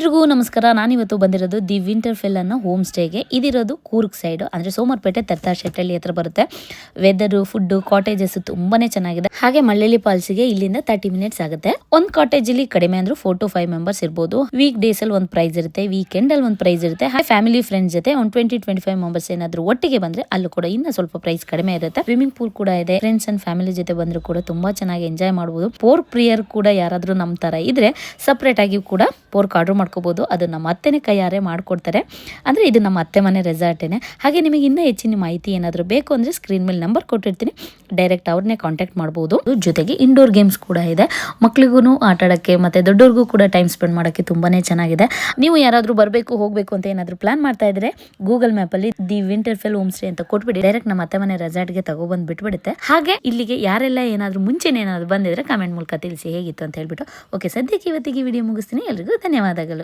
ಎಲ್ರಿಗೂ ನಮಸ್ಕಾರ. ನಾನಿವತ್ತು ಬಂದಿರೋದು ದಿ ವಿಂಟರ್ ಫೆಲ್ ಅನ್ನೋ ಹೋಮ್ ಸ್ಟೇಗೆ. ಇದಿರೋದು ಕೂರ್ಗ್ ಸೈಡ್, ಅಂದರೆ ಸೋಮವಾರಪೇಟೆ ತರ್ತಾರ್ ಶೆಟ್ಟಳ್ಳಿ ಹತ್ರ ಬರುತ್ತೆ. ವೆದರು, ಫುಡ್, ಕಾಟೇಜಸ್ ತುಂಬಾನೇ ಚೆನ್ನಾಗಿದೆ. ಹಾಗೆ ಮಳ್ಳಳ್ಳಿ ಫಾಲ್ಸ್ಗೆ ಇಲ್ಲಿಂದ 30 ಮಿನಿಟ್ಸ್ ಆಗುತ್ತೆ. ಒಂದು ಕಾಟೇಜ್ ಅಲ್ಲಿ ಕಡಿಮೆ ಅಂದ್ರೂ 4 to 5 ಮೆಂಬರ್ಸ್ ಇರ್ಬೋದು. ವೀಕ್ ಡೇಸ್ ಅಲ್ಲಿ ಒಂದು ಪ್ರೈಸ್ ಇರುತ್ತೆ, ವೀಕೆಂಡ್ ಅಲ್ಲಿ ಒಂದು ಪ್ರೈಸ್ ಇರುತ್ತೆ. ಹಾಗೆ ಫ್ಯಾಮಿಲಿ ಫ್ರೆಂಡ್ಸ್ ಜೊತೆ ಒಂದು 20-25 ಮೆಂಬರ್ಸ್ ಏನಾದ್ರು ಒಟ್ಟಿಗೆ ಬಂದ್ರೆ ಅಲ್ಲೂ ಕೂಡ ಇನ್ನ ಸ್ವಲ್ಪ ಪ್ರೈಸ್ ಕಡಿಮೆ ಇರುತ್ತೆ. ಸ್ವಿಮ್ಮಿಂಗ್ ಪೂಲ್ ಕೂಡ ಇದೆ. ಫ್ರೆಂಡ್ಸ್ ಅಂಡ್ ಫ್ಯಾಮಿಲಿ ಜೊತೆ ಬಂದ್ರು ಕೂಡ ತುಂಬಾ ಚೆನ್ನಾಗಿ ಎಂಜಾಯ್ ಮಾಡಬಹುದು. ಪೋರ್ಕ್ ಪ್ರಿಯರ್ ಕೂಡ ಯಾರಾದ್ರೂ ನಮ್ಮ ತರ ಇದ್ರೆ ಸಪರೇಟ್ ಆಗಿ ಕೂಡ ಪೋರ್ಕ್ ಆರ್ಡರ್ ಮಾಡ್ಕೋಬಹುದು. ಅದು ನಮ್ಮ ಅತ್ತೆನೇ ಕೈಯಾರೆ ಮಾಡ್ಕೊಡ್ತಾರೆ. ಅಂದ್ರೆ ಇದು ನಮ್ಮ ಅತ್ತೆ ಮನೆ ರೆಸಾರ್ಟೇನೆ. ಹಾಗೆ ನಿಮಗೆ ಇನ್ನೂ ಹೆಚ್ಚಿನ ಮಾಹಿತಿ ಏನಾದರೂ ಬೇಕು ಅಂದ್ರೆ ಸ್ಕ್ರೀನ್ ಮೇಲೆ ನಂಬರ್ ಕೊಟ್ಟಿರ್ತೀನಿ, ಡೈರೆಕ್ಟ್ ಅವ್ರನ್ನೇ ಕಾಂಟ್ಯಾಕ್ಟ್ ಮಾಡಬಹುದು. ಜೊತೆಗೆ ಇಂಡೋರ್ ಗೇಮ್ಸ್ ಕೂಡ ಇದೆ. ಮಕ್ಳಿಗೂ ಆಟ ಆಡಕ್ಕೆ ಮತ್ತೆ ದೊಡ್ಡವ್ರಿಗೂ ಕೂಡ ಟೈಮ್ ಸ್ಪೆಂಡ್ ಮಾಡೋಕ್ಕೆ ತುಂಬಾನೇ ಚೆನ್ನಾಗಿದೆ. ನೀವು ಯಾರಾದರೂ ಬರಬೇಕು ಹೋಗಬೇಕು ಅಂತ ಏನಾದರೂ ಪ್ಲಾನ್ ಮಾಡ್ತಾ ಇದ್ರೆ ಗೂಗಲ್ ಮ್ಯಾಪ್ ಅಲ್ಲಿ the winter fell home stay ಅಂತ ಕೊಟ್ಬಿಡಿ, ಡೈರೆಕ್ಟ್ ನಮ್ಮ ಅತ್ತೆ ಮನೆ ರೆಸಾರ್ಟ್ಗೆ ತಗೊಬಂದು ಬಿಟ್ಬಿಡುತ್ತೆ. ಹಾಗೆ ಇಲ್ಲಿಗೆ ಯಾರೆಲ್ಲ ಏನಾದರೂ ಮುಂಚೆನೇ ಏನಾದರೂ ಬಂದಿದ್ರೆ ಕಮೆಂಟ್ ಮೂಲಕ ತಿಳಿಸಿ ಹೇಗಿತ್ತು ಅಂತ ಹೇಳ್ಬಿಟ್ಟು. ಓಕೆ, ಸದ್ಯಕ್ಕೆ ಇವತ್ತಿಗೆ ವಿಡಿಯೋ ಮುಗಿಸ್ತೀನಿ. ಎಲ್ರಿಗೂ ಧನ್ಯವಾದಗಳು.